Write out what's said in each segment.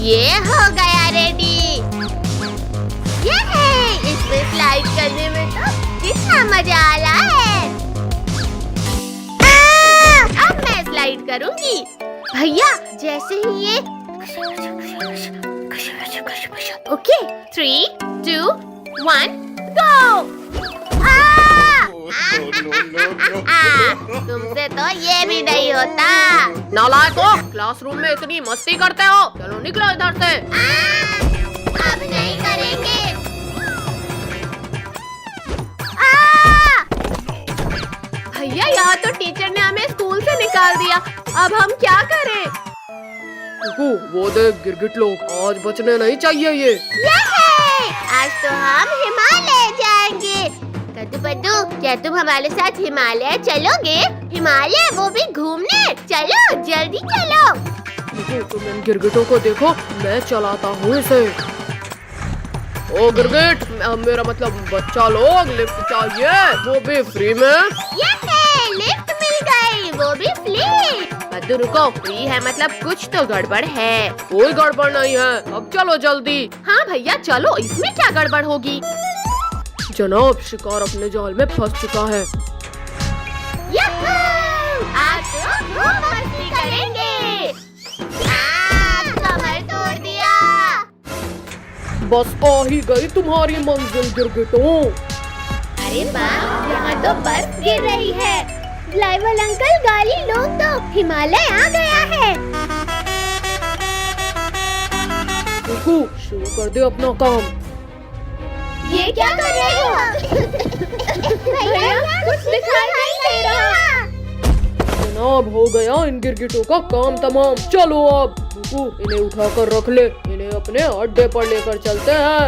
ये हो गया रेडी। ये है, इसमें स्लाइड करने में तो कितना मजा आ रहा है। अब मैं स्लाइड करूंगी। भैया जैसे ही ये ओके 3, 2, 1 गो। तुमसे तो ये भी नहीं होता। नालायकों, क्लासरूम में इतनी मस्ती करते हो, चलो निकलो इधर से। अब नहीं करेंगे। भैया यहाँ तो टीचर ने हमें स्कूल से निकाल दिया, अब हम क्या करें? वो देख गिरगिट लोग, आज बचने नहीं चाहिए ये। आज तो हम हिमालय जाएंगे। कद्दू पद्दू, क्या तुम हमारे साथ हिमालय चलोगे? हिमालय वो भी घूमने। चलो जल्दी चलो। तुम इन गिरगिटों को देखो, मैं चलाता हूँ इसे। ओ गिरगिट, मेरा मतलब बच्चा लोग, लिफ्ट चाहिए, वो भी फ्री में। लिफ्ट मिल गई, वो भी फ्री। कद्दू रुको, फ्री है मतलब कुछ तो गड़बड़ है। कोई गड़बड़ नहीं है, अब चलो जल्दी। हाँ भैया चलो, इसमें क्या गड़बड़ होगी? जनाब, शिकार अपने जाल में फंस चुका है। आज तो खूब मस्ती करेंगे। कमर तोड़ दिया। बस आ ही गई तुम्हारी मंजिल गिरगिटों। अरे वाह, यहाँ तो बर्फ गिर रही है। ड्राइवर अंकल, गाड़ी लोग तो हिमालय आ गया है। शुरू कर दे अपना काम। ये क्या कर रहे हो? भैया कुछ दिखाई नहीं दे रहा। जनाब, हो गया इन गिरगिटों का काम तमाम। चलो अब रुको, इन्हें उठाकर रख ले, इन्हें अपने अड्डे पर लेकर चलते हैं।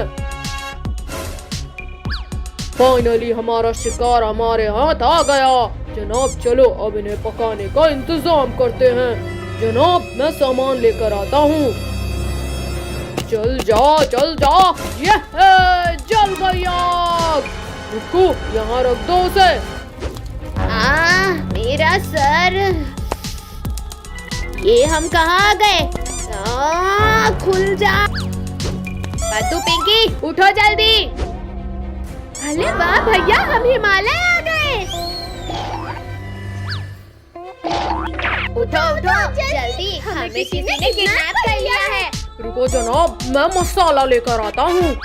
फाइनली हमारा शिकार हमारे हाथ आ गया। जनाब चलो, अब इन्हें पकाने का इंतजाम करते हैं। जनाब, मैं सामान लेकर आता हूँ। चल जा चल जा। ये जल गई आग। रुको, यहाँ रख दो उसे। मेरा सर। ये हम कहाँ आ गए? खुल जा। पद्दू, पिंकी, उठो जल्दी। अरे वाह भैया, हम हिमालय आ गए। उठो उठो जल्दी, हमें किसी ने किडनैप कर लिया है। रुको जनाब, मैं मसाला लेकर आता हूँ।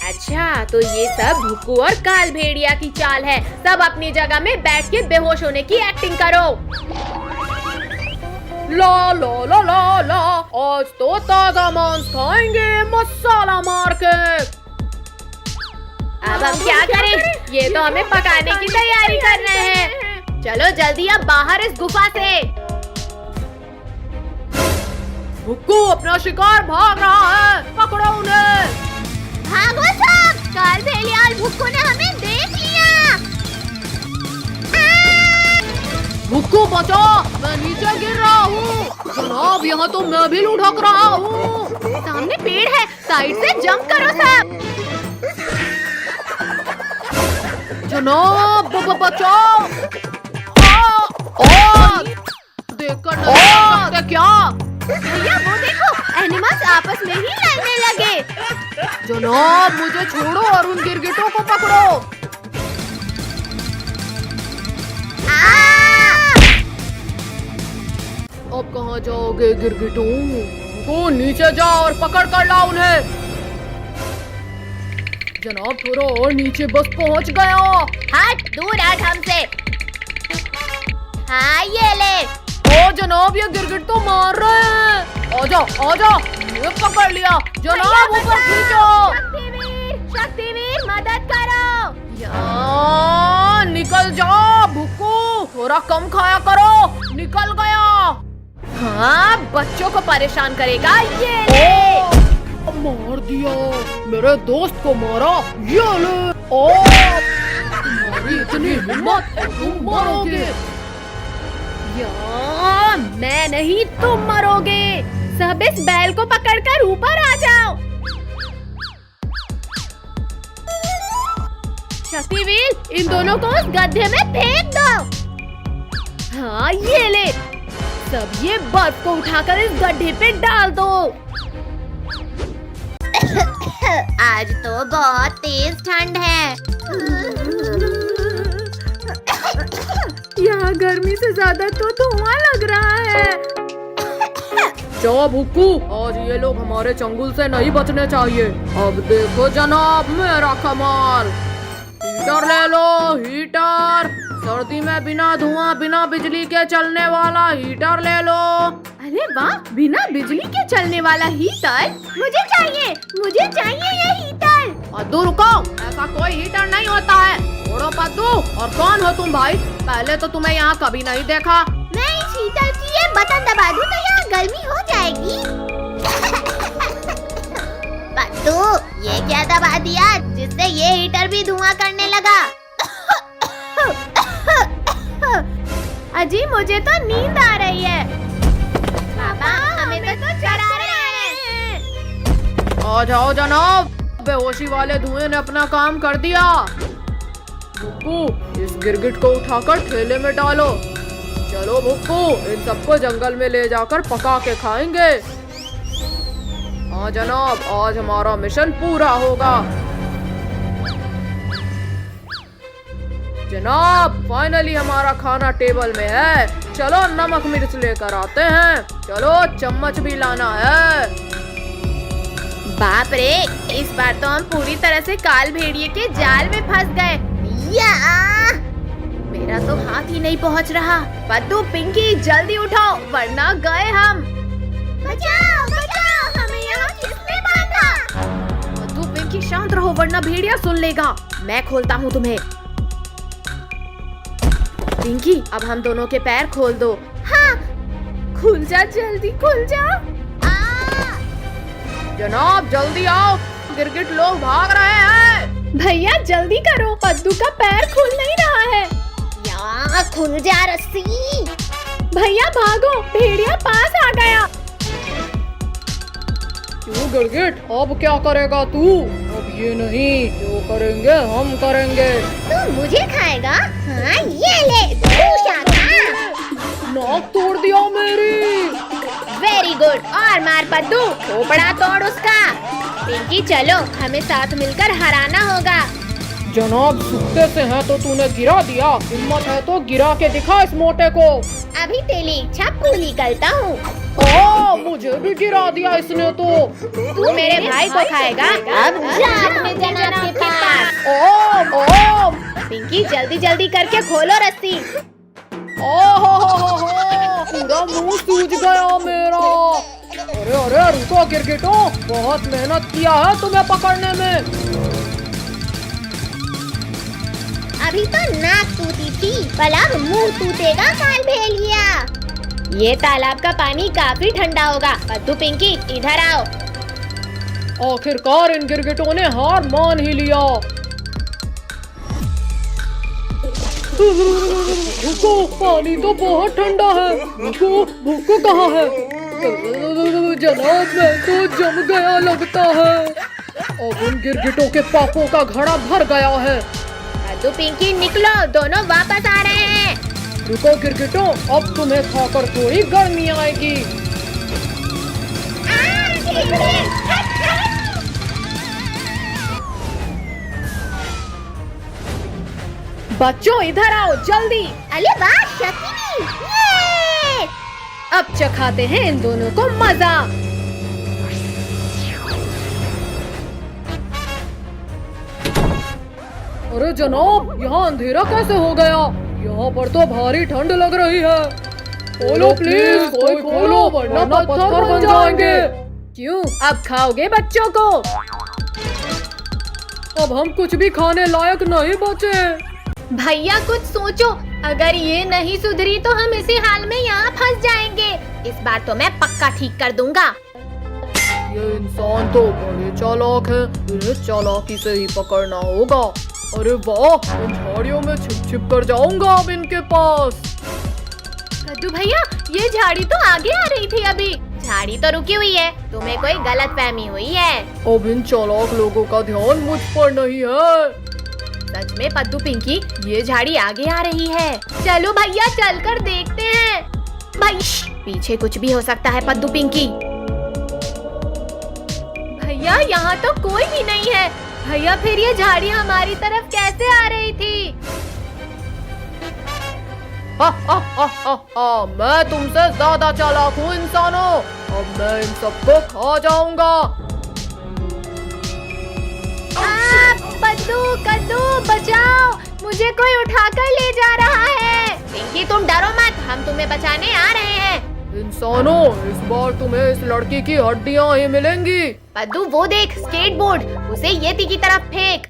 अच्छा, तो ये सब भुक्कू और काल भेड़िया की चाल है। सब अपनी जगह में बैठ के बेहोश होने की एक्टिंग करो। ला ला ला ला ला, आज तो ताजा मांस खाएंगे मसाला मार के। अब हम क्या करें? ये तो हमें पकाने की तैयारी कर रहे हैं। चलो जल्दी अब बाहर इस गुफा से। भुक्कू, अपना शिकार भाग रहा है, पकड़ो उन्हें। भागो सब, काल भेड़िया और भुक्कू ने हमें देख लिया। भुक्कू बचो, मैं नीचे गिर रहा हूँ। जनाब, यहाँ तो मैं भी लुढ़क रहा हूँ। सामने पेड़ है, साइड से जंप करो सब। जनाब बचाओ। देखकर नहीं सकते क्या? भैया वो देखो, एनिमल्स आपस में ही लड़ने लगे। जनाब, मुझे छोड़ो और उन गिरगिटों को पकड़ो। अब कहाँ जाओगे गिरगिटों? वो नीचे जाओ और पकड़ कर लाओ उन्हें। जनाब, थोड़ा और नीचे, बस पहुँच गया। हट, दूर हट हमसे। हाँ ये ले। ओ जनाब, ये गिरगिट तो मार रहे हैं। आजा आजा, ये पकड़ लिया। जनाब ऊपर खींचो। शक्तिवीर मदद करो। यार निकल जाओ। भुक्कू, थोड़ा कम खाया करो। निकल गया। हाँ, बच्चों को परेशान करेगा ये ले। मार दिया, मेरे दोस्त को मारा। ये ले। ओ, तुम्हारी इतनी हिम्मत, तुम मरोगे। यार, मैं नहीं, तुम मरोगे। सब इस बैल को पकड़कर ऊपर आ जाओ। शक्तिवीर, इन दोनों को उस गड्ढे में फेंक दो। हाँ ये ले। सब ये बर्फ को उठाकर इस गड्ढे पे डाल दो। आज तो बहुत तेज ठंड है। यहाँ गर्मी से ज्यादा तो धुआं लग रहा है। जा भुक्कू, आज ये लोग हमारे चंगुल से नहीं बचने चाहिए। अब देखो जनाब मेरा कमाल। हीटर ले लो, हीटर। सर्दी में बिना धुआं बिना बिजली के चलने वाला हीटर ले लो। अरे वाह, बिना बिजली के चलने वाला हीटर मुझे चाहिए ये हीटर। पद्दू रुको, ऐसा कोई हीटर नहीं होता है। छोड़ो पद्दू, और कौन हो तुम भाई? पहले तो तुम्हें यहाँ कभी नहीं देखा। मैं इस हीटर की ये बटन दबा दूं तो यहाँ गर्मी हो जाएगी। पद्दू, ये क्या दबा दिया जिससे ये हीटर भी धुआं करने लगा? अजी मुझे तो नींद आ रही है। पापा हमें तो चढ़ा रहे हैं। आ जाओ जनाब, बेहोशी वाले धुएं ने अपना काम कर दिया। भुक्कू, इस गिरगिट को उठाकर ठेले में डालो। चलो भुक्कू, इन सबको जंगल में ले जाकर पका के खाएंगे। हाँ जनाब, आज हमारा मिशन पूरा होगा। जनाब, फाइनली हमारा खाना टेबल में है। चलो नमक मिर्च लेकर आते हैं। चलो चम्मच भी लाना है। बाप रे, इस बार तो हम पूरी तरह से काल भेड़िए के जाल में फंस गए। या! मेरा तो हाथ ही नहीं पहुंच रहा। पद्दू, पिंकी जल्दी उठो वरना गए हम। बचाओ बचाओ, हमें यहाँ किसने बांधा? पद्दू पिंकी शांत रहो वरना भेड़िया सुन लेगा। मैं खोलता हूँ तुम्हें। पिंकी, अब हम दोनों के पैर खोल दो। हाँ, खुल जा, जल्दी खुल जा। जनाब जल्दी आओ, गिरगिट लोग भाग रहे हैं। भैया जल्दी करो, पद्दू का पैर खुल नहीं रहा है। यार खुल जा रस्सी। भैया भागो, भेड़िया पास आ गया। क्यों गिरगिट, अब क्या करेगा तू? अब ये नहीं, जो करेंगे हम करेंगे। तू मुझे खाएगा? हाँ ये ले, दूसरा खा। नाक तोड़ दिया मेरी। वेरी गुड, और मार पद्दू, खोपड़ा तोड़ उसका। पिंकी चलो, हमें साथ मिलकर हराना होगा। जनाब, सुखते से है तो तूने गिरा दिया। हिम्मत है तो गिरा के दिखा इस मोटे को। अभी तेरी इच्छा पूरी करता हूँ। मुझे भी गिरा दिया इसने तो। तू मेरे भाई को खाएगा? अब जा अपने जनाब के पास। पिंकी जल्दी जल्दी करके खोलो रस्सी। पूरा मुंह सूज गया मेरा। अरे अरे रुको गिरगिटो, बहुत मेहनत किया है तुम्हें पकड़ने में। अभी तो नाक टूटी थी, भला मुंह टूटेगा काल भेड़िया। ये तालाब का पानी काफी ठंडा होगा। पद्दू पिंकी इधर आओ। आखिरकार इन गिरगिटों ने हार मान ही लिया। भुक्कू, पानी तो बहुत ठंडा है। भुक्कू, भुक्कू कहाँ है? जनाब मैं तो जम गया लगता है। अब उन गिरगिटों के पापों का घड़ा भर गया है। पद्दू पिंकी निकलो, दोनों वापस आ रहे हैं। रुको गिरगिटों, अब तुम्हें खाकर थोड़ी गर्मी आएगी। बच्चों इधर आओ जल्दी। अरे वाह शक्ति, ये! अब चखाते हैं इन दोनों को मजा। अरे जनाब, यहाँ अंधेरा कैसे हो गया? यहाँ पर तो भारी ठंड लग रही है। खोलो प्लीज, कोई खोलो वरना पत्थर बन जाएंगे। क्यों, अब खाओगे बच्चों को? अब हम कुछ भी खाने लायक नहीं बचे। भैया कुछ सोचो, अगर ये नहीं सुधरी तो हम इसी हाल में यहाँ फंस जाएंगे। इस बार तो मैं पक्का ठीक कर दूंगा। ये इंसान तो बड़े चालाक हैं, इन्हें चालाकी से ही पकड़ना होगा। अरे वाह, इन झाड़ियों में छिप छिप कर जाऊंगा अब इनके पास। कद्दू भैया, ये झाड़ी तो आगे आ रही थी अभी। झाड़ी तो रुकी हुई है, तुम्हें कोई गलतफहमी हुई है। अब इन चालाक लोगों का ध्यान मुझ पर नहीं है। सच में पद्दू पिंकी, ये झाड़ी आगे आ रही है। चलो भैया चलकर देखते हैं। भाई पीछे कुछ भी हो सकता है पद्दू पिंकी। भैया यहाँ तो कोई भी नहीं है। भैया फिर ये झाड़ी हमारी तरफ कैसे आ रही थी? मैं तुमसे ज्यादा चालाक हूँ इंसानों। अब मैं इन सबको खा जाऊंगा। पद्दू कद्दू बचाओ, मुझे कोई उठाकर ले जा रहा है। पिंकी तुम डरो मत, हम तुम्हें बचाने आ रहे हैं। इंसानों, इस बार तुम्हें इस लड़की की हड्डियाँ ही मिलेंगी। पद्दू वो देख स्केटबोर्ड, उसे येती की तरफ फेंक।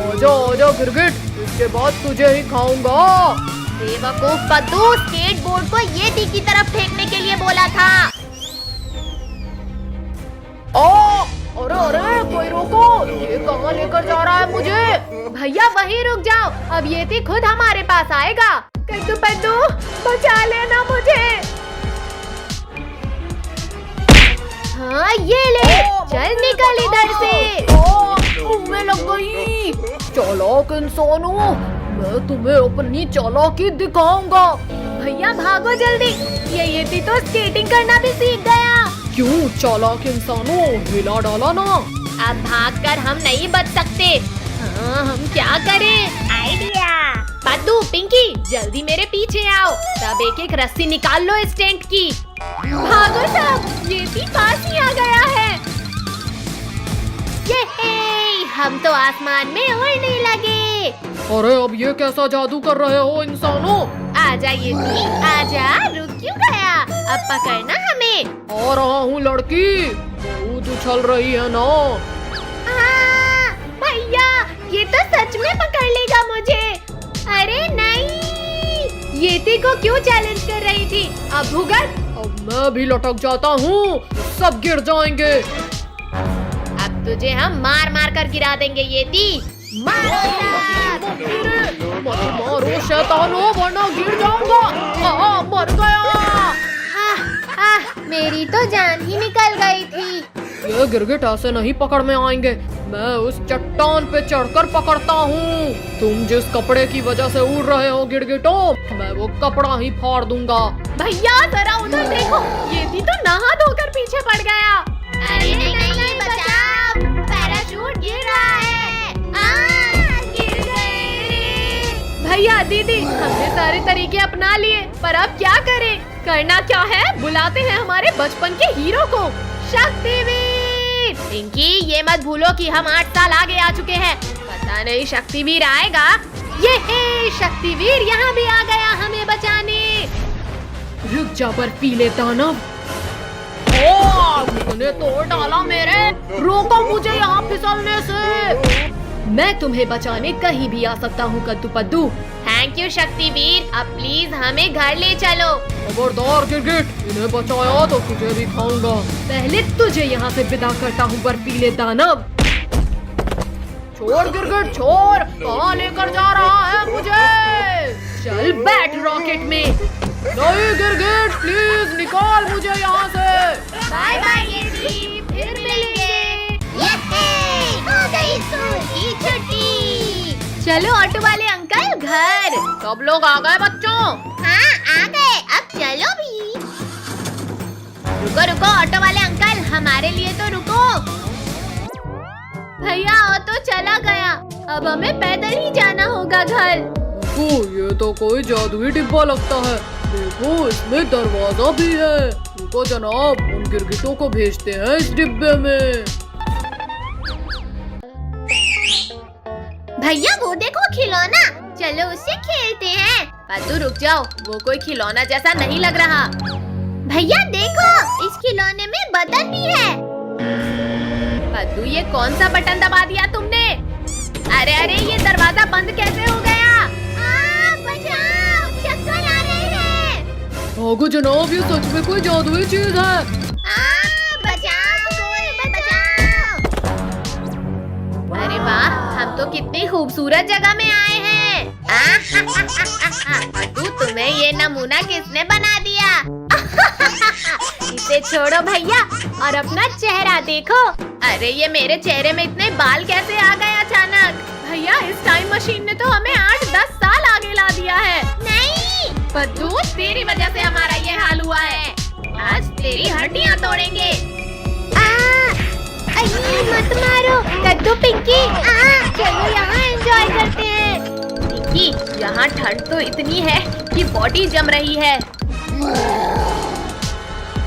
आजा आजा गिरगिट, इसके बाद तुझे ही खाऊंगा। बेवकूफ पद्दू, स्केटबोर्ड को येती की तरफ फेंकने के लिए बोला था। अरे अरे कोई रोको, ये कहाँ लेकर जा रहा है मुझे? भैया वहीं रुक जाओ, अब येती खुद हमारे पास आएगा। कद्दू पद्दू बचा लेना मुझे। हाँ ये ले, चल निकल इधर से। तुम्हें लग गई। चालाक इंसानों, मैं तुम्हें अपनी चालाकी दिखाऊंगा। भैया भागो जल्दी, ये येती तो स्केटिंग करना भी सीख गया। क्यों चालाक इंसानों, हिला डाला ना। अब भागकर हम नहीं बच सकते। हाँ हम क्या करें? आइडिया। पद्दू पिंकी जल्दी मेरे पीछे आओ, सब एक एक रस्सी निकाल लो इस टेंट की। भागो सब, येती पास ही आ गया है। ये हम तो आसमान में उड़ने लगे। अरे अब ये कैसा जादू कर रहे हो इंसानों? आजा येती आजा, रुक क्यों गया? अब पकड़ना हमें। आ रहा हूँ लड़की, बहुत उछल रही है ना। भैया ये तो सच में पकड़ लेगा मुझे। अरे नहीं, येती को क्यों चैलेंज कर रही थी? अब भुगत। अब मैं भी लटक जाता हूँ, सब गिर जाएंगे। अब तुझे हम मार मार कर गिरा देंगे येती। मारो शैतानों, वरना गिर जाऊंगा। मर गया। मेरी तो जान ही निकल गई थी। ये गिरगिट ऐसे नहीं पकड़ में आएंगे, मैं उस चट्टान पे चढ़कर पकड़ता हूँ। तुम जिस कपड़े की वजह से उड़ रहे हो गिरगिटों, मैं वो कपड़ा ही फाड़ दूंगा। भैया जरा उधर देखो, येती तो नहा धोकर पीछे पड़ गया। अरे नहीं बचाओ, पैराशूट गिर रहा है। गिर गए। भैया दीदी हमने सारे तरीके अपना लिए, पर अब क्या करें? करना क्या है? बुलाते हैं हमारे बचपन के हीरो को, शक्तिवीर। पिंकी ये मत भूलो कि हम 8 साल आगे आ चुके हैं। पता नहीं शक्तिवीर आएगा। ये शक्तिवीर यहाँ भी आ गया हमें बचाने। रुक जा बर्फीले दानव। तूने तोड़ डाला मेरे, रोको मुझे यहाँ फिसलने से। मैं तुम्हें बचाने कहीं भी आ सकता हूँ कद्दू पद्दू। थैंक यू शक्तिवीर, अब प्लीज हमें घर ले चलो। खबरदार गिरगिट, इन्हें बचाया तो तुझे भी खाऊंगा। पहले तुझे यहाँ से विदा करता हूँ बर्फीले दानव। छोड़ गिरगिट छोड़, कहाँ लेकर जा रहा है मुझे? चल बैठ रॉकेट में। नहीं गिरगिट प्लीज निकाल मुझे यहाँ से। बाय बाय येती, फिर मिलेंगे। हो गई स्कूल की छुट्टी। चलो ऑटो वाले अंकल घर। सब लोग आ गए बच्चों? हाँ आ गए, अब चलो भी। रुको रुको ऑटो वाले अंकल, हमारे लिए तो रुको। भैया ऑटो चला गया, अब हमें पैदल ही जाना होगा घर। देखो ये तो कोई जादुई डिब्बा लगता है। देखो इसमें दरवाजा भी है। रुको जनाब, उन गिरगिटों को भेजते हैं इस डिब्बे में। भैया वो देखो खिलौना, चलो उससे खेलते हैं। पद्दू रुक जाओ, वो कोई खिलौना जैसा नहीं लग रहा। भैया देखो, इस खिलौने में बटन भी है। पद्दू ये कौन सा बटन दबा दिया तुमने? अरे अरे ये दरवाजा बंद कैसे हो गया? बचाओ, चक्कर आ रहे हैं। भागो जनाब, ये सच में कोई जादुई चीज है। बचाओ कोई बचाओ। अरे वाह, हम तो कितनी खूबसूरत जगह में आए हैं। पद्दू तुम्हें ये नमूना किसने बना दिया? इसे छोड़ो भैया और अपना चेहरा देखो। अरे ये मेरे चेहरे में इतने बाल कैसे आ गए अचानक? भैया इस टाइम मशीन ने तो हमें 8-10 साल आगे ला दिया है। नहीं, पद्दू, तेरी वजह से हमारा ये हाल हुआ है। आज तेरी हड्डियां तोड़ेंगे। मत मारो कद्दू पिंकी। चलो यहाँ एंजॉय करते हैं। पिंकी, यहाँ ठंड तो इतनी है कि बॉडी जम रही है।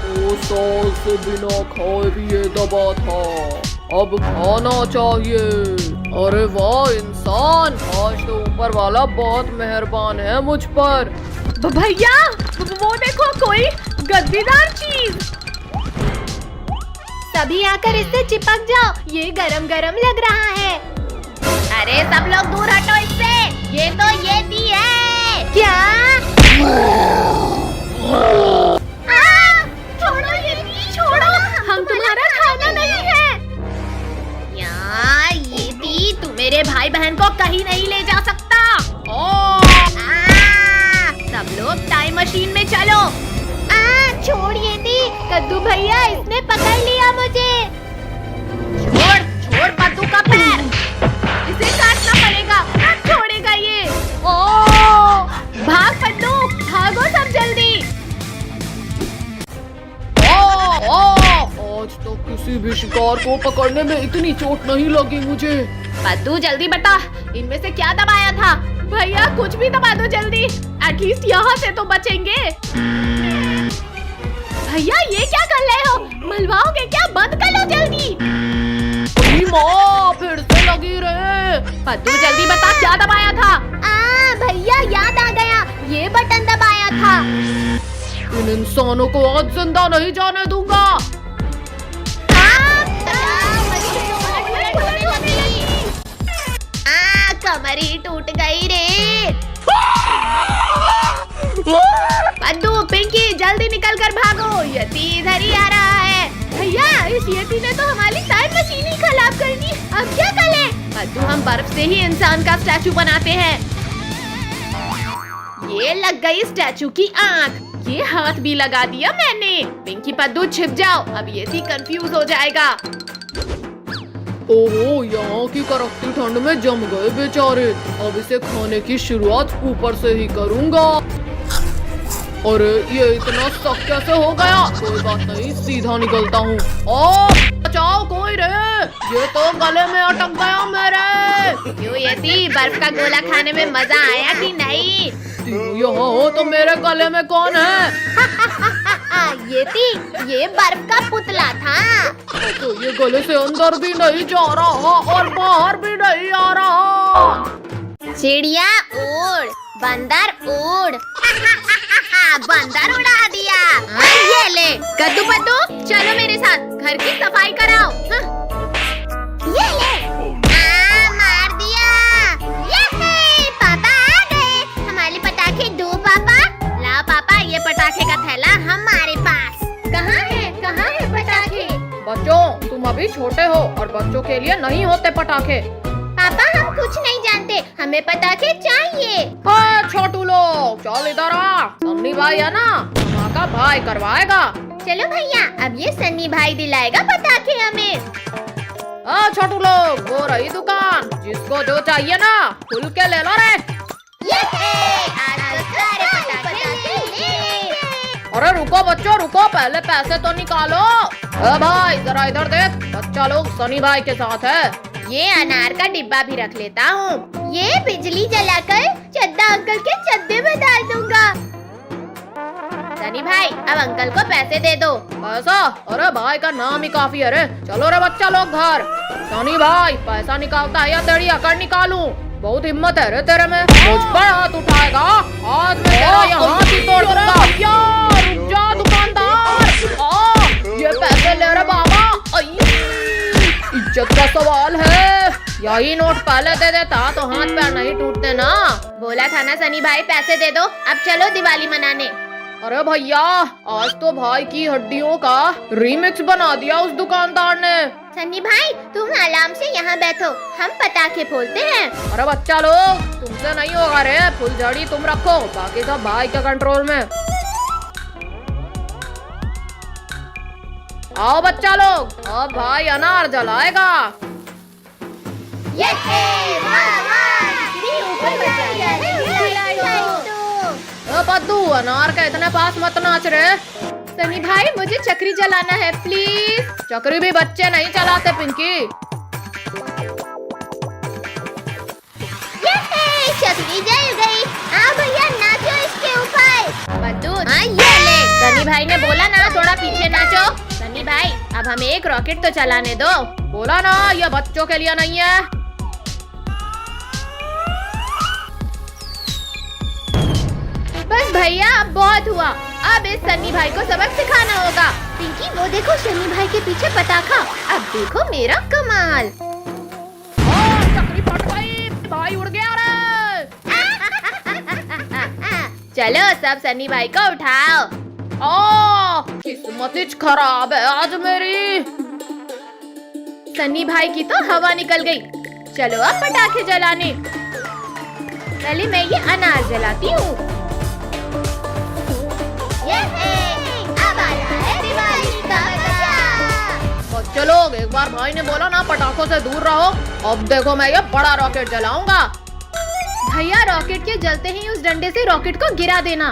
2 साल से बिना खाए पिए दबा था, अब खाना चाहिए। अरे वाह इंसान, आज तो ऊपर वाला बहुत मेहरबान है मुझ पर। भैया, वो देखो कोई गद्दीदार चीज। सभी आकर इससे चिपक जाओ, ये गरम गरम लग रहा है। अरे सब लोग दूर हटो इससे, ये तो येती है। क्या? छोड़ो येती, छोड़ो, हम तुम्हारा खाना नहीं है। यार येती, तू मेरे भाई बहन को कहीं नहीं ले जा सकता। सब लोग टाइम मशीन में चलो। छोड़ येती, कद्दू भैया इसने पकड़ लिया मुझे। छोड़ पद्दू का पैर, इसे काटना पड़ेगा, ना छोड़ेगा ये। भाग पद्दू, भागो सब जल्दी। आज तो किसी भी शिकार को पकड़ने में इतनी चोट नहीं लगी मुझे। पद्दू जल्दी बता, इनमें से क्या दबाया था? भैया कुछ भी दबा दो जल्दी, एटलीस्ट यहाँ से तो बचेंगे। भैया ये क्या कर रहे हो? मलवाओगे क्या? बंद कर लो जल्दी। माँ फिर से लगी रहे। पद्दू जल्दी बता, क्या दबाया था? भैया याद आ गया, ये बटन दबाया था। इन इंसानों को आज जिंदा नहीं जाने दूंगा। कमर ही टूट गई रे। पद्दू, पिंकी जल्दी निकल कर भागो, यती इधर ही आ रहा है। भैया इस यती ने तो हमारी टाइम मशीन ही खराब कर दी, अब क्या करें? पद्दू, हम बर्फ से ही इंसान का स्टैचू बनाते हैं। ये लग गई स्टैचू की आँख, ये हाथ भी लगा दिया मैंने। पिंकी पद्दू छिप जाओ, अब यती कंफ्यूज हो जाएगा। ओहो, यहाँ की कड़कती ठंड में जम गए बेचारे। अब इसे खाने की शुरुआत ऊपर से ही करूँगा। अरे ये इतना सख्त कैसे हो गया? कोई बात नहीं, सीधा निकलता हूँ। बचाओ कोई रे, ये तो गले में अटक गया मेरे। क्यों येती, बर्फ का गोला खाने में मजा आया कि नहीं? यहाँ हो तो मेरे गले में कौन है? येती, ये बर्फ का पुतला था। तो ये गले से अंदर भी नहीं जा रहा और बाहर भी नहीं आ रहा। चिड़िया उड़, बंदर उड़। बंदर उड़ा दिया। ये ले कद्दू पद्दू, चलो मेरे साथ, घर की सफाई कराओ। ये ले। मार दिया। ये पापा आ गए, हमारे पटाखे दो पापा। लाओ पापा, ये पटाखे का थैला हमारे पास। कहाँ है पटाखे? बच्चों, तुम अभी छोटे हो और बच्चों के लिए नहीं होते पटाखे। पापा हम कुछ नहीं जानते, हमें पटाखे चाहिए। छोटू लोग चल इधर आ, सन्नी भाई है ना, माँ का भाई करवाएगा। चलो भैया, अब ये सन्नी भाई दिलाएगा पटाखे हमें। छोटू लोग, वो रही दुकान, जिसको जो चाहिए ना खुल के ले लो रे। आज तो सारे पटाखे ले। अरे रुको बच्चों रुको, पहले पैसे तो निकालो। भाई जरा इधर देख, बच्चा लोग सनी भाई के साथ है। ये अनार का डिब्बा भी रख लेता हूँ। ये बिजली जलाकर चड्डा अंकल के चड्डे में डाल दूंगा। सनी भाई, अब अंकल को पैसे दे दो। पैसा? अरे भाई का नाम ही काफी है रे। चलो रे बच्चा लोग घर। सनी भाई पैसा निकालता है या तेरी अकड़ निकालूं? बहुत हिम्मत है रे तेरे में, मुझ पर हाथ उठाएगा, आज मैं तेरा यहाँ हाथ ही तोड़ दूंगा। रुक जा दुकानदार, ये पैसे ले रे बाबा। इज्जत का सवाल है, यही नोट पहले दे देता तो हाथ पैर नहीं टूटते ना। बोला था ना सनी भाई, पैसे दे दो, अब चलो दिवाली मनाने। अरे भैया, आज तो भाई की हड्डियों का रीमिक्स बना दिया उस दुकानदार ने। सन्नी भाई, तुम आराम से यहाँ बैठो, हम पटाखे फोड़ते हैं। अरे बच्चा लोग, तुमसे नहीं होगा रे, फुलझड़ी तुम रखो, बाकी सब भाई के कंट्रोल में। आओ बच्चा लोग, अब भाई अनार जलाएगा। पद्दू, अनार का इतना पास मत नाच रहे। सनी भाई मुझे चक्री जलाना है प्लीज। चक्री भी बच्चे नहीं चलाते पिंकी। चक्री जल गई। भैया नाचो इसके ऊपर। पद्दू ये ले। सनी भाई ने बोला ना थोड़ा पीछे नाचो। सनी भाई अब हमें एक रॉकेट तो चलाने दो। बोला ना ये बच्चों के लिए नहीं है। बस भैया अब बहुत हुआ। अब इस सन्नी भाई को सबक सिखाना होगा। पिंकी वो देखो सन्नी भाई के पीछे पटाखा। अब देखो मेरा कमाल। चक्री फट गई, भाई उड़ गया रे। चलो सब सन्नी भाई को उठाओ। किस्मत खराब है आज मेरी। सन्नी भाई की तो हवा निकल गई। चलो अब पटाखे जलाने। पहले मैं ये अनार जलाती हूँ। अब आ रहा है दिवाली का मजा। बच्चे लोग एक बार भाई ने बोला ना पटाखों से दूर रहो। अब देखो मैं ये बड़ा रॉकेट जलाऊंगा। भैया रॉकेट के जलते ही उस डंडे से रॉकेट को गिरा देना।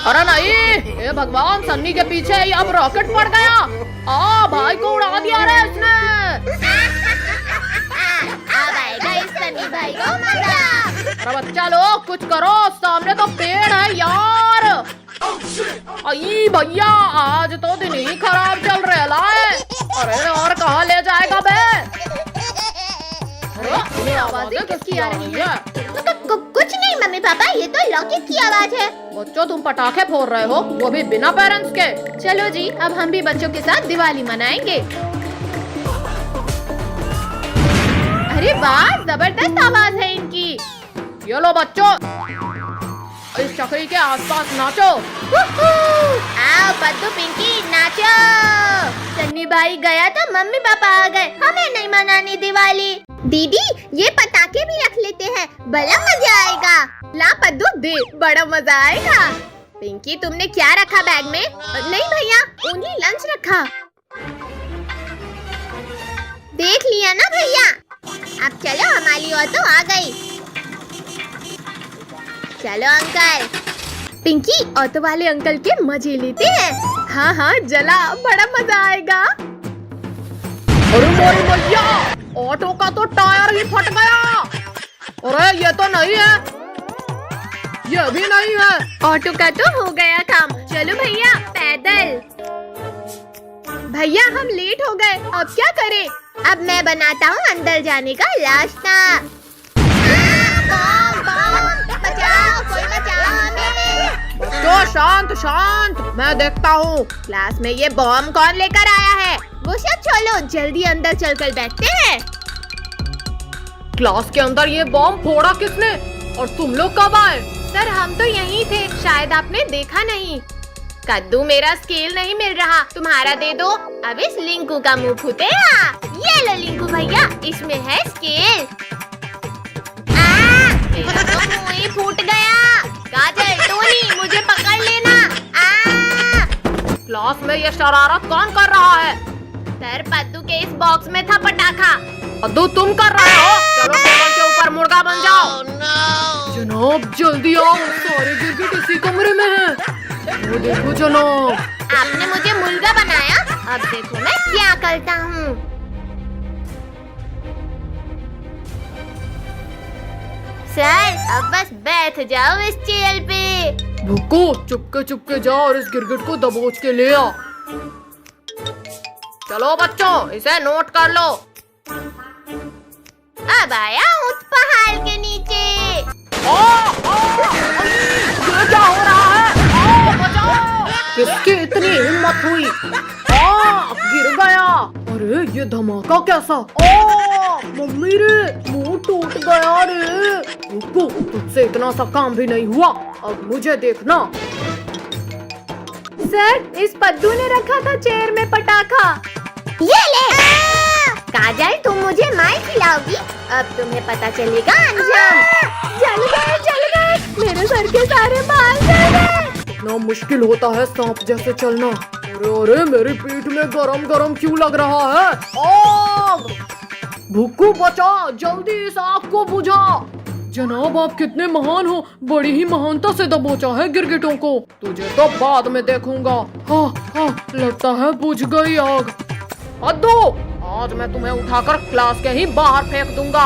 अरे नहीं, ये भगवान सन्नी के पीछे ही अब रॉकेट पड़ गया। भाई को उड़ा दिया रे इसने। अब आएगा इस सन्नी भाई को मजा। अरे बच्चा लोग कुछ करो, सामने तो पेड़ है यार। आई भैया आज तो दिन ही खराब चल रहा है। अरे और कहाँ ले जाएगा बे? आवाजें किसकी आ रही है? कुछ नहीं मम्मी पापा, ये तो रॉकेट की आवाज है। बच्चों तुम पटाखे फोड़ रहे हो, वो भी बिना पेरेंट्स के। चलो जी अब हम भी बच्चों के साथ दिवाली मनाएंगे। अरे वाह जबरदस्त आवाज है इनकी। ये लो बच्चों इस चक्री के आसपास नाचो। आओ पद्दू पिंकी नाचो। सन्नी भाई गया तो मम्मी पापा आ गए। हमें नहीं मनानी दिवाली। दीदी ये पटाखे भी रख लेते हैं, बड़ा मजा आएगा। ला पद्दू दे, बड़ा मजा आएगा। पिंकी तुमने क्या रखा बैग में? नहीं भैया ओनली लंच रखा। देख लिया ना भैया। अब चलो हमारी ऑटो आ गई। चलो अंकल। पिंकी ऑटो वाले अंकल के मजे लेते हैं। हाँ हाँ जला, बड़ा मजा आएगा। अरे मोरी भैया ऑटो का तो टायर ही फट गया। अरे ये तो नहीं है, ये भी नहीं है। ऑटो का तो हो गया काम। चलो भैया पैदल। भैया हम लेट हो गए, अब क्या करें? अब मैं बनाता हूँ अंदर जाने का रास्ता। बचाओ, कोई बचाओ हमें। बच्चों शांत शांत, मैं देखता हूँ। क्लास में ये बॉम्ब कौन लेकर आया है? वो सब छोड़ो, जल्दी अंदर चलकर बैठते हैं। क्लास के अंदर ये बॉम्ब फोड़ा किसने और तुम लोग कब आए? सर हम तो यहीं थे, शायद आपने देखा नहीं। कद्दू मेरा स्केल नहीं मिल रहा, तुम्हारा दे दो। अब इस लिंकू का मुंह फूटेगा। ये लो लिंकू भैया, इसमें है स्केल। मेरा तो मुंह ही फूट गया। काजल टोनी मुझे पकड़ लेना। क्लास में ये शरारत कौन कर रहा है? सर पद्दू के इस बॉक्स में था पटाखा। पद्दू तुम कर रहे हो? चलो टेबल के ऊपर मुर्गा बन जाओ। जनाब जल्दी आओ, सारे गिरगिट इसी कमरे में हैं। वो देखो जनाब। आपने मुझे मुर्गा बनाया, अब देखो मैं क्या करता हूँ। सर अब बस बैठ जाओ इस चेयर पे। भुक्को चुपके चुपके जाओ और इस गिरगिट को दबोच के ले आ। चलो बच्चों इसे नोट कर लो। अब आया ऊंट पहाड़ के नीचे। ये क्या हो रहा है? बचाओ! किसकी इतनी हिम्मत हुई? गिर गया। अरे ये धमाका कैसा? मम्मी रे मुंह टूट गया रे। रुको, तुझसे इतना सा काम भी नहीं हुआ, अब मुझे देखना। सर इस पद्दू ने रखा था चेयर में पटाखा। ये ले। काजल तुम मुझे मार खिलाओगी, अब तुम्हें पता चलेगा अंजाम। जल गए, मेरे सर के सारे बाल जल गए। इतना मुश्किल होता है सांप जैसे चलना। अरे अरे मेरी पीठ में गरम गरम क्यों लग रहा है? आग! भुक्कू बचा, जल्दी इस आग को बुझा। जनाब आप कितने महान हो, बड़ी ही महानता से दबोचा है गिरगिटों को। तुझे तो बाद में देखूंगा। हाँ हाँ, लगता है बुझ गई आग। अद्दू, आज मैं तुम्हें उठाकर क्लास के ही बाहर फेंक दूंगा।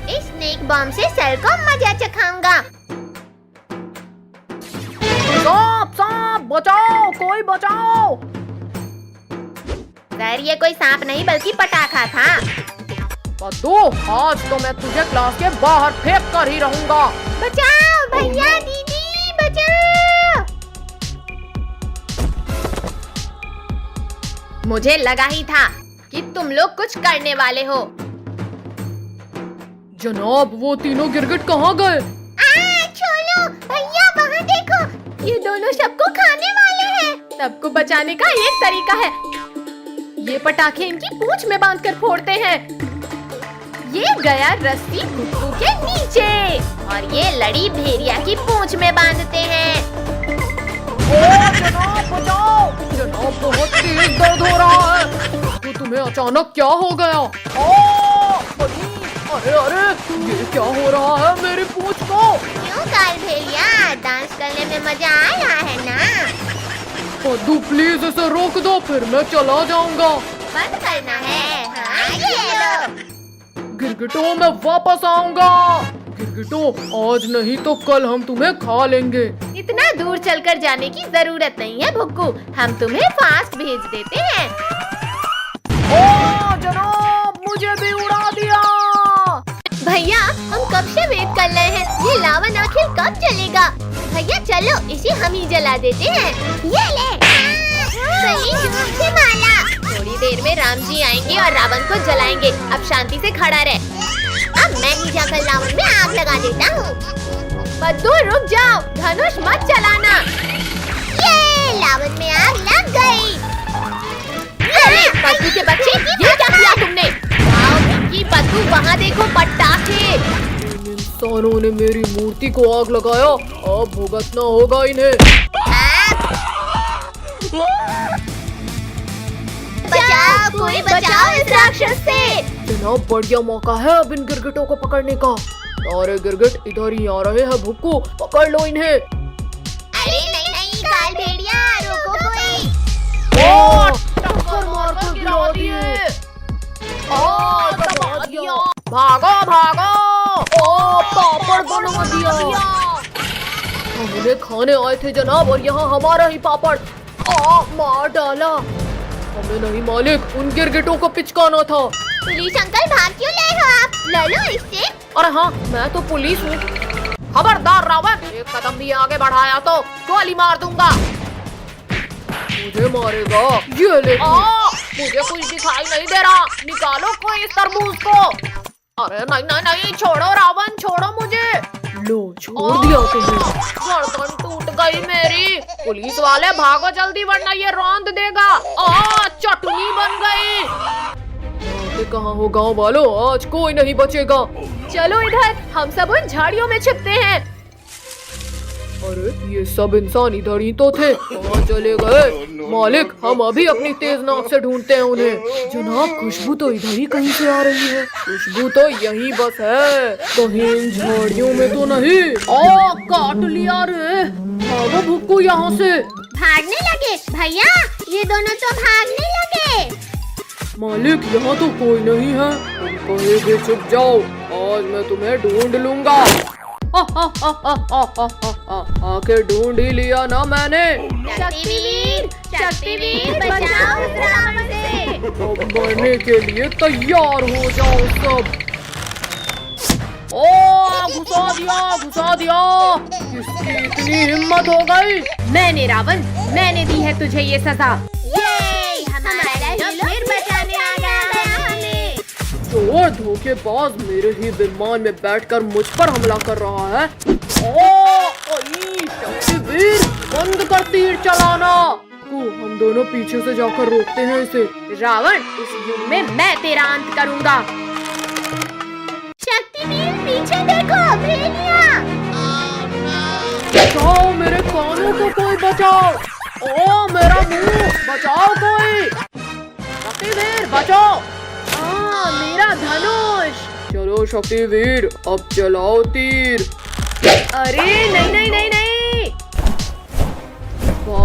इस स्नेक बॉम्ब से सर को मजा चखाऊंगा। सांप सांप, बचाओ, कोई बचाओ। सर ये कोई सांप नहीं बल्कि पटाखा था। अद्दू, आज तो मैं तुझे क्लास के बाहर फेंक कर ही रहूंगा। बचाओ भैया दीदी बचाओ। मुझे लगा ही था कि तुम लोग कुछ करने वाले हो। जनाब वो तीनों गिरगिट कहाँ गए? छोड़ो भैया, वहाँ देखो, ये दोनों सबको खाने वाले हैं। सबको बचाने का एक तरीका है, ये पटाखे इनकी पूंछ में बांधकर फोड़ते हैं। ये गया रस्सी कुत्तू के नीचे और ये लड़ी भेड़िया की पूंछ में बांधते हैं। जनाब बचाओ, जनाब बहुत तेज दर्द हो रहा है। तो तुम्हें अचानक क्या हो गया? अरे अरे, ये क्या हो रहा है मेरी पूंछ को? क्यों काल भेड़िया, डांस करने में मजा आ रहा है ना? पद्दू प्लीज इसे रोक दो, फिर मैं चला जाऊंगा। बंद करना है। हाँ, ये लो। गिरगिटों मैं वापस आऊंगा। गिरगिटों, आज नहीं तो कल हम तुम्हें खा लेंगे। इतना दूर चलकर जाने की जरूरत नहीं है भुक्कू, हम तुम्हें फास्ट भेज देते हैं। ओ जनाब, मुझे भी उड़ा दिया। भैया हम कब से वेट कर रहे हैं, ये लावन आखिर कब चलेगा? भैया चलो इसे हम ही जला देते हैं। ये ले सही जोर से माला। थोड़ी देर में राम जी आएंगे और रावण को जलाएंगे। अब शांति से खड़ा रहे। अब मैं ही जाकर रावण में आग लगा देता हूँ। बद्दू रुक जाओ, धनुष मत चलाना। ये लावन में आग लग गई। अरे बद्दू के बच्चे, ये क्या किया तुमने? कि बद्दू वहाँ देखो, पटाखे। इन इंसानों ने मेरी मूर्ति को आग लगाया, अब भुगतना होगा इन्हें। बचाओ, कोई बचाओ इस राक्षस से। जनाब बढ़िया मौका है अब इन गिरगिटों को पकड़ने का। सारे गिरगिट इधर ही आ रहे हैं भुक्कू, पकड़ लो इन्हें। अरे नहीं नहीं काल भेड़िया, रोको कोई। टक्कर मारकर गिरा दिए। दबा दिया। भागो भागो। पापड़ बना दिया। हम उन्हें खाने आए थे जनाब, और यहाँ हमारा ही पापड़ मार डाला। हमें नहीं मालिक, उन गिरगिटों को पिचकाना था। पुलिस अंकल भाग क्यों ले हो आप? ले लो इससे। अरे हाँ, मैं तो पुलिस हूँ। खबरदार रावण, एक कदम भी आगे बढ़ाया तो गोली मार दूंगा। मुझे मारेगा? ये ले। मुझे कुछ दिखाई नहीं दे रहा, निकालो कोई इस तरबूज को। अरे नहीं नहीं नहीं, छोड़ो रावण, छोड़ो मुझे। लो छोड़ दिया तुम्हें। गर्दन टूट गई मेरी। पुलिस वाले भागो जल्दी, वरना ये रौंद देगा। चटनी बन गई। कहाँ हो गांव वालों, आज कोई नहीं बचेगा। चलो इधर, हम सब उन झाड़ियों में छिपते हैं। अरे ये सब इंसान इधर ही तो थे, कहाँ चले गए? मालिक हम अभी अपनी तेज नाक से ढूंढते हैं उन्हें। जनाब खुशबू तो इधर ही कहीं से आ रही है। खुशबू तो यही बस है, कहीं इन झाड़ियों में तो नहीं। काट लिया रे। भागो भुक्कू यहाँ से। भागने लगे भैया, ये दोनों तो भागने लगे। मालिक यहाँ तो कोई नहीं है, तुम कहीं भी छुप जाओ, आज मैं तुम्हें ढूंढ लूंगा। आखिर ढूंढ ही लिया ना मैंने। शक्तिवीर, शक्तिवीर बचाओ इस रावण से। अब मरने के लिए तैयार हो जाओ सब। घुसा दिया, घुसा दिया। किसकी इतनी हिम्मत हो गई? मैंने रावण, मैंने दी है तुझे ये सजा। ये हमारा हीरो फिर बचाने आ गया हमें। चोर धोखेबाज मेरे ही विमान में बैठकर मुझ पर हमला कर रहा है। शक्तिवीर बंद कर तीर चलाना। हम दोनों पीछे से जाकर रोकते हैं इसे। रावण, इस युग में मैं तेरा अंत करूंगा। शक्तिवीर पीछे देखो, भेड़िया। बचाओ मेरे कानों को, कोई बचाओ। मेरा मुंह बचाओ कोई। शक्तिवीर बचाओ। मेरा धनुष। चलो चलो शक्तिवीर, अब चलाओ तीर। अरे नहीं नहीं नहीं नहीं